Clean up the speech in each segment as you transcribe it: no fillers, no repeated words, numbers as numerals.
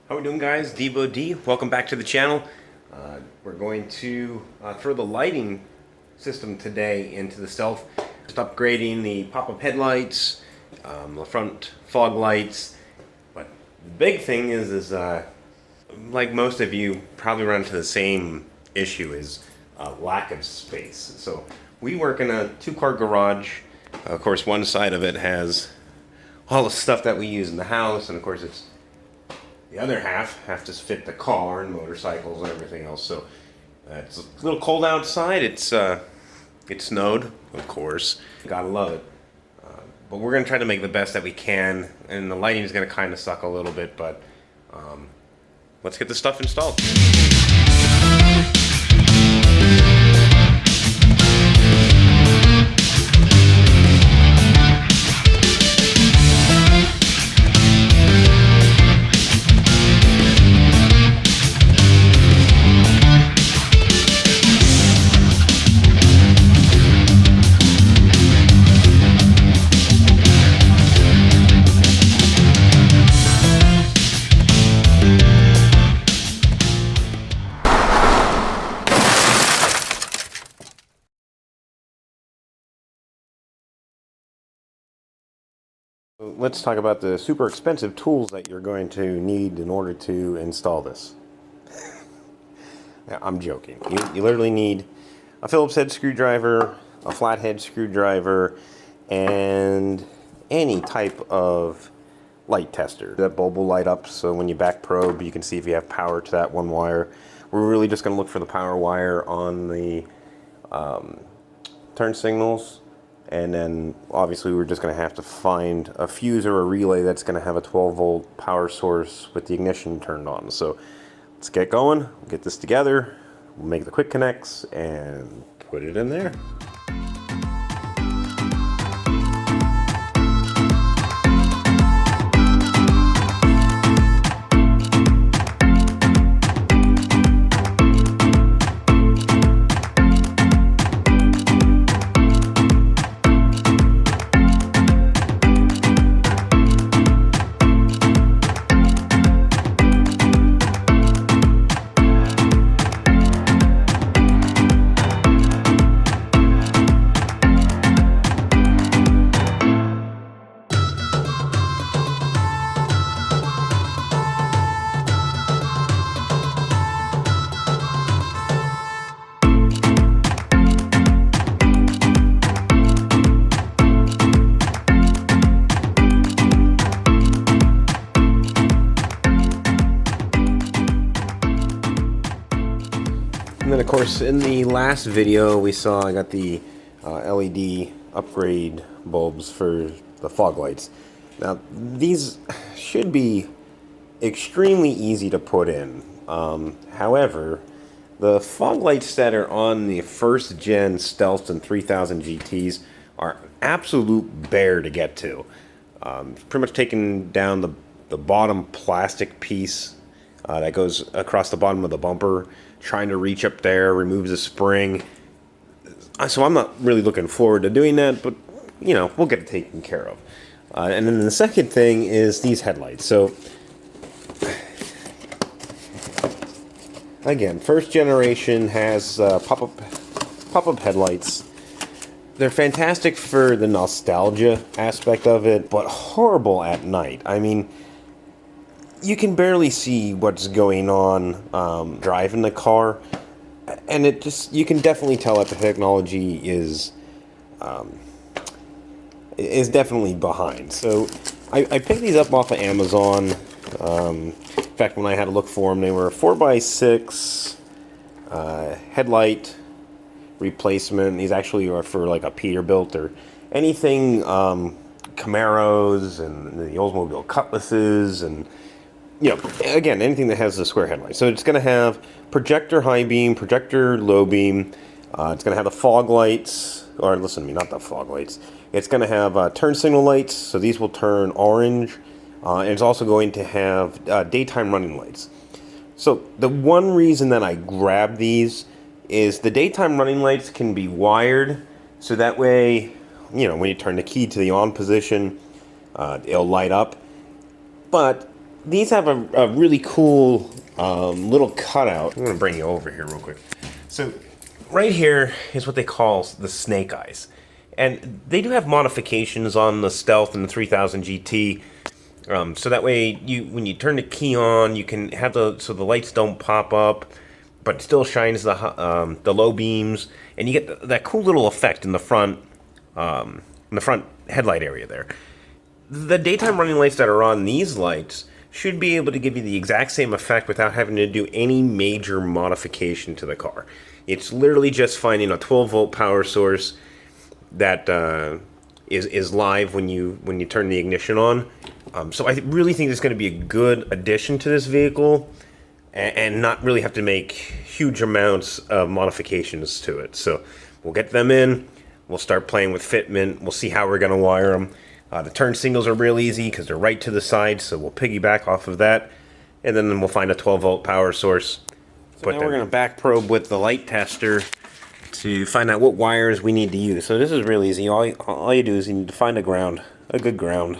How we doing, guys? Devo D. Welcome back to the channel. We're going to throw the lighting system today into the Stealth. Just upgrading the pop-up headlights, the front fog lights. But the big thing is like most of you probably run into the same issue, is lack of space. So we work in a two-car garage. Of course, one side of it has all the stuff that we use in the house, and of course it's the other half have to fit the car and motorcycles and everything else. So it's a little cold outside. It snowed, of course. Gotta love it. But we're gonna try to make the best that we can, and the lighting is gonna kind of suck a little bit. But let's get the stuff installed. Let's talk about the super expensive tools that you're going to need in order to install this. I'm joking. You literally need a Phillips head screwdriver, a flathead screwdriver, and any type of light tester. That bulb will light up, so when you back probe, you can see if you have power to that one wire. We're really just going to look for the power wire on the turn signals. And then obviously we're just going to have to find a fuse or a relay that's going to have a 12-volt power source with the ignition turned on. So let's get going, we'll get this together, we'll make the quick connects and put it in there. And then of course in the last video we saw I got the LED upgrade bulbs for the fog lights. Now these should be extremely easy to put in. However, the fog lights that are on the first gen Stealths and 3000 GTs are absolute bear to get to. Pretty much taking down the bottom plastic piece that goes across the bottom of the bumper, trying to reach up there, removes the spring. So I'm not really looking forward to doing that, but you know, we'll get it taken care of. And then the second thing is these headlights. So again, first generation has pop-up headlights. They're fantastic for the nostalgia aspect of it, but horrible at night. I mean, you can barely see what's going on driving the car, and you can definitely tell that the technology is definitely behind. So I picked these up off of Amazon. In fact, when I had to look for them, they were a 4x6 headlight replacement. These actually are for like a Peterbilt or anything, Camaros and the Oldsmobile Cutlasses, and you know, again, anything that has a square headlight. So it's going to have projector high beam, projector low beam. It's going to have the fog lights, or listen to me, not the fog lights. It's going to have turn signal lights, so these will turn orange. And it's also going to have daytime running lights. So the one reason that I grabbed these is the daytime running lights can be wired, so that way, you know, when you turn the key to the on position, it'll light up. But these have a really cool little cutout. I'm going to bring you over here real quick. So right here is what they call the snake eyes. And they do have modifications on the Stealth and the 3000 GT. So that way, when you turn the key on, you can have so the lights don't pop up, but still shines the low beams, and you get that cool little effect in the front headlight area there. The daytime running lights that are on these lights should be able to give you the exact same effect without having to do any major modification to the car. It's literally just finding a 12-volt power source that is live when you turn the ignition on. So I really think it's going to be a good addition to this vehicle, and not really have to make huge amounts of modifications to it. So we'll get them in, we'll start playing with fitment, we'll see how we're going to wire them. The turn signals are real easy because they're right to the side, so we'll piggyback off of that, and then we'll find a 12-volt power source. So now we're going to back probe with the light tester to find out what wires we need to use. So this is real easy. All you do is you need to find a good ground.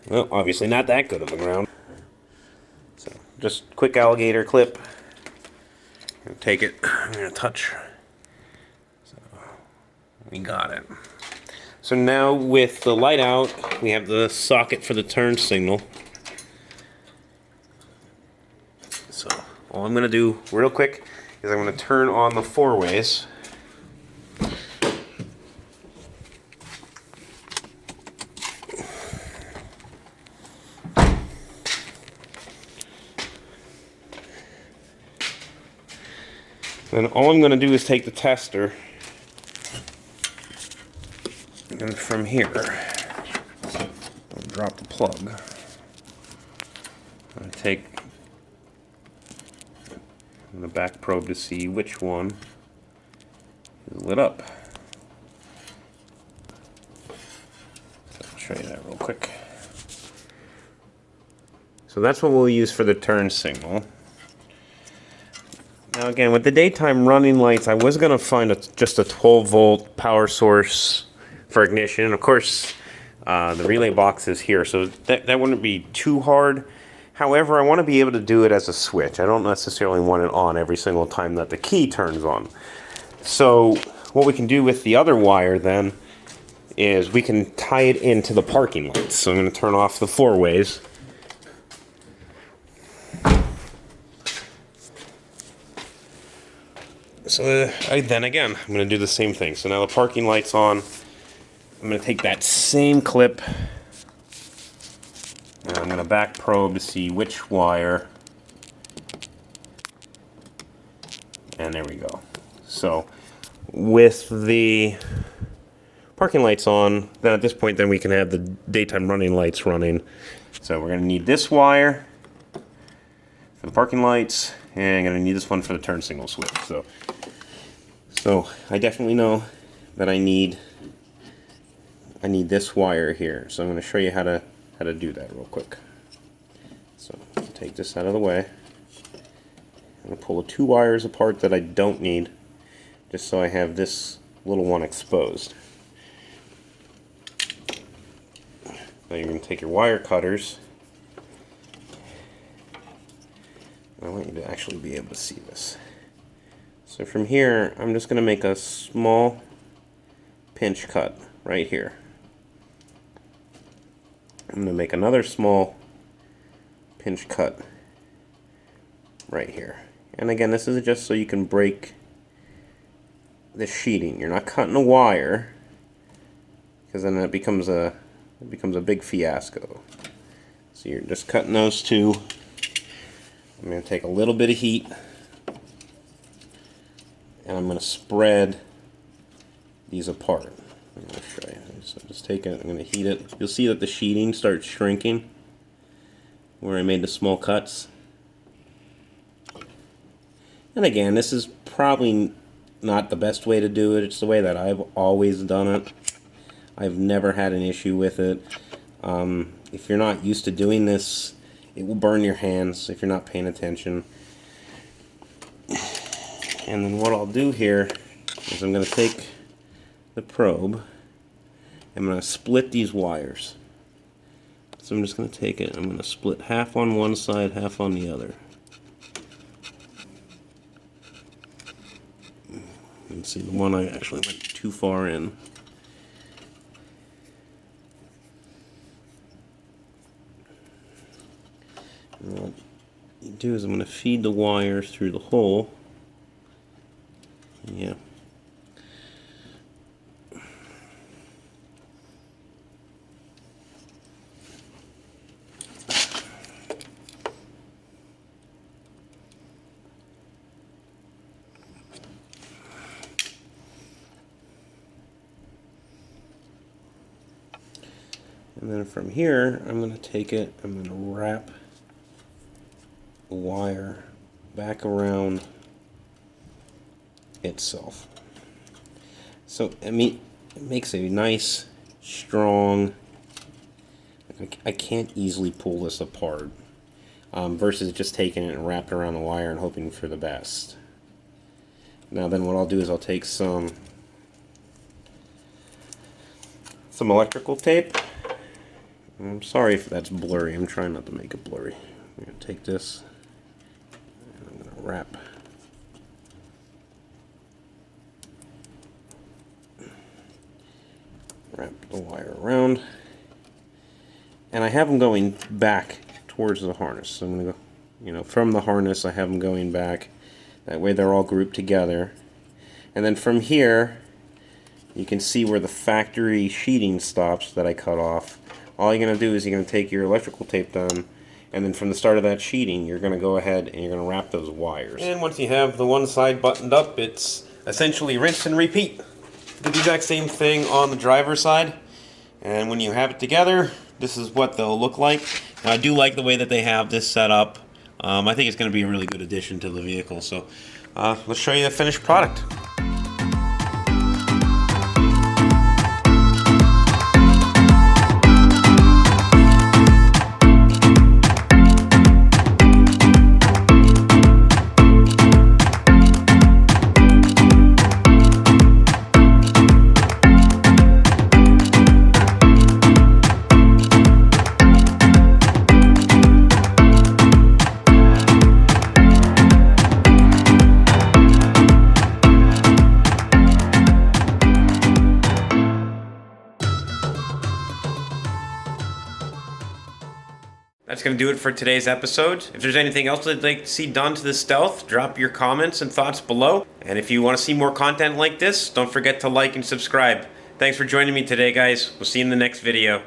Well, obviously not that good of a ground. So just quick alligator clip. I'm going to take it. I'm going to touch. So we got it. So now with the light out, we have the socket for the turn signal. So all I'm going to do real quick is I'm going to turn on the four-ways. Then all I'm going to do is take the tester, and from here, I'll drop the plug. I'm going to take the back probe to see which one is lit up. So I'll show you that real quick. So that's what we'll use for the turn signal. Now again, with the daytime running lights, I was going to find just a 12-volt power source for ignition. Of course, the relay box is here, so that wouldn't be too hard. However, I want to be able to do it as a switch. I don't necessarily want it on every single time that the key turns on. So what we can do with the other wire then is we can tie it into the parking lights. So I'm going to turn off the four-ways. So then again, I'm going to do the same thing. So now the parking light's on. I'm going to take that same clip, and I'm going to back probe to see which wire. And there we go. So with the parking lights on, then at this point then we can have the daytime running lights running. So we're going to need this wire for the parking lights, and I'm going to need this one for the turn signal switch. So I definitely know that I need this wire here. So I'm going to show you how to do that real quick. So take this out of the way. I'm going to pull the two wires apart that I don't need, just so I have this little one exposed. Now you're going to take your wire cutters. I want you to actually be able to see this. So from here, I'm just going to make a small pinch cut right here. I'm going to make another small pinch cut right here. And again, this is just so you can break the sheeting. You're not cutting a wire, because then it becomes a big fiasco. So you're just cutting those two. I'm going to take a little bit of heat, and I'm going to spread these apart. I'm going to show you. So just take it, I'm going to heat it. You'll see that the sheeting starts shrinking where I made the small cuts. And again, this is probably not the best way to do it. It's the way that I've always done it. I've never had an issue with it. If you're not used to doing this, it will burn your hands if you're not paying attention. And then what I'll do here is I'm going to take the probe. I'm going to split these wires. So I'm just going to take it, I'm going to split half on one side, half on the other. And see, the one I actually went too far in. And what you do is I'm going to feed the wire through the hole. Yeah. And then from here, I'm going to take it, I'm going to wrap the wire back around itself. So, I mean, it makes a nice, strong, I can't easily pull this apart, versus just taking it and wrapping it around the wire and hoping for the best. Now then what I'll do is I'll take some electrical tape. I'm sorry if that's blurry. I'm trying not to make it blurry. I'm going to take this and I'm going to wrap the wire around. And I have them going back towards the harness. So I'm going to go, from the harness I have them going back. That way they're all grouped together. And then from here, you can see where the factory sheeting stops that I cut off. All you're going to do is you're going to take your electrical tape down, and then from the start of that sheeting, you're going to go ahead and you're going to wrap those wires. And once you have the one side buttoned up, it's essentially rinse and repeat. Do the exact same thing on the driver's side, and when you have it together, this is what they'll look like. Now, I do like the way that they have this set up. I think it's going to be a really good addition to the vehicle. So let's show you the finished product. That's going to do it for today's episode. If there's anything else you'd like to see done to the Stealth, drop your comments and thoughts below. And if you want to see more content like this, don't forget to like and subscribe. Thanks for joining me today, guys. We'll see you in the next video.